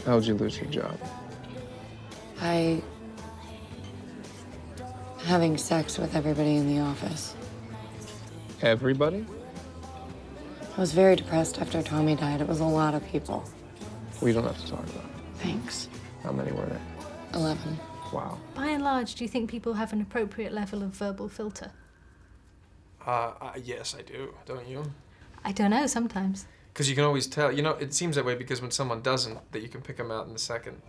How'd you lose your job? Having sex with everybody in the office. Everybody? I was very depressed after Tommy died. It was a lot of people. We don't have to talk about it. Thanks. How many were there? 11. Wow. By and large, do you think people have an appropriate level of verbal filter? Yes, I do. Don't you? I don't know, sometimes. Because you can always tell. You know, it seems that way because when someone doesn't, that you can pick them out in a second.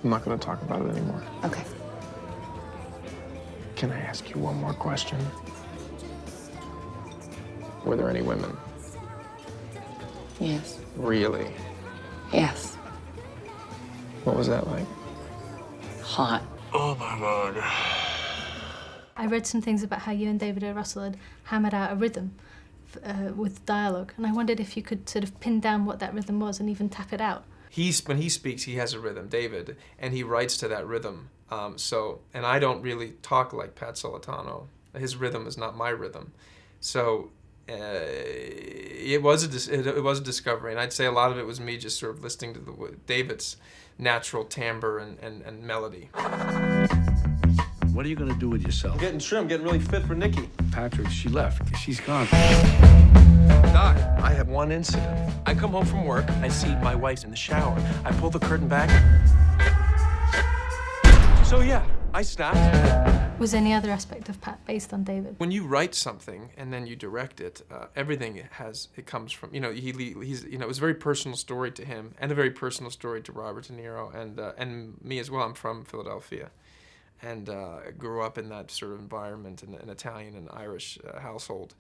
I'm not going to talk about it anymore. Okay. Can I ask you one more question? Were there any women? Yes. Really? Yes. What was that like? Hot. Oh my God. I read some things about how you and David O. Russell had hammered out a rhythm with dialogue, and I wondered if you could sort of pin down what that rhythm was and even tap it out. When he speaks, he has a rhythm, David, and he writes to that rhythm. And I don't really talk like Pat Solitano. His rhythm is not my rhythm. So it was a discovery, and I'd say a lot of it was me just sort of listening to David's natural timbre and melody. What are you gonna do with yourself? I'm getting trim, getting really fit for Nikki. Patrick, she left. She's gone. Doc, I have one incident. I come home from work, I see my wife's in the shower. I pull the curtain back. So yeah, I stopped. Was any other aspect of Pat based on David? When you write something and then you direct it, everything comes from, you know, it was a very personal story to him and a very personal story to Robert De Niro and me as well. I'm from Philadelphia and grew up in that sort of environment in an Italian and Irish household.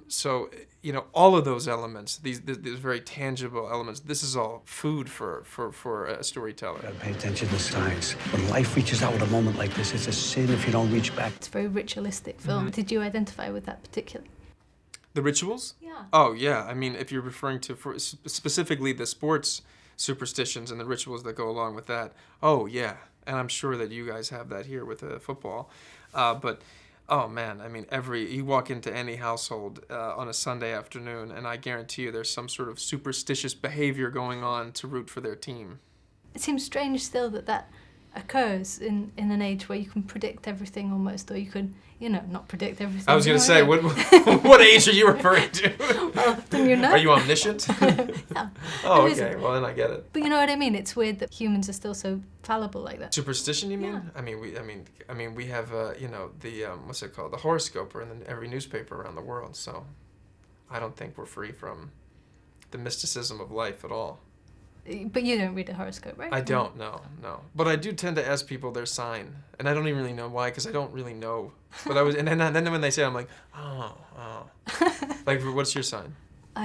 So, you know, all of those elements, these very tangible elements, this is all food for a storyteller. Gotta pay attention to signs. When life reaches out at a moment like this, it's a sin if you don't reach back. It's a very ritualistic film. Mm-hmm. Did you identify with that particularly? The rituals? Yeah. Oh, yeah. I mean, if you're referring to specifically the sports superstitions and the rituals that go along with that, oh, yeah. And I'm sure that you guys have that here with football. But, oh, man, I mean, you walk into any household on a Sunday afternoon, and I guarantee you there's some sort of superstitious behavior going on to root for their team. It seems strange still that occurs in an age where you can predict everything almost, or you could, you know, not predict everything. I was going to say, I mean? what age are you referring to? Well, then you know. Are you omniscient? Yeah. Oh, There okay. is- Well, then I get it. But you know what I mean? It's weird that humans are still so fallible like that. Superstition, you mean? Yeah. I mean, we have, you know, the what's it called? The horoscope are in every newspaper around the world. So, I don't think we're free from the mysticism of life at all. But you don't read a horoscope, right? I don't, no. But I do tend to ask people their sign, and I don't even really know why, because I don't really know. But and then when they say it, I'm like, oh. Like, what's your sign?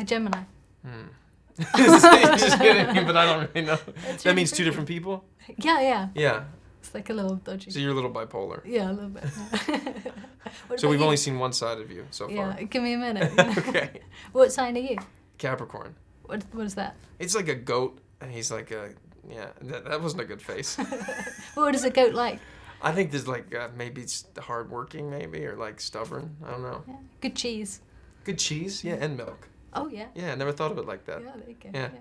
Gemini. You're just kidding me, but I don't really know. It's That really means two freaky. different people? Yeah. Yeah. It's like a little dodgy. So you're a little bipolar. Yeah, a little bit. What So about we've you? only seen one side of you so far. Yeah, give me a minute. Okay. What sign are you? Capricorn. What is that? It's like a goat, and he's like that wasn't a good face. What is a goat like? I think there's like maybe it's hardworking, maybe, or like stubborn. I don't know. Yeah. Good cheese. Good cheese, yeah, and milk. Oh, yeah. Yeah, I never thought of it like that. Yeah, there you go. Yeah. Yeah.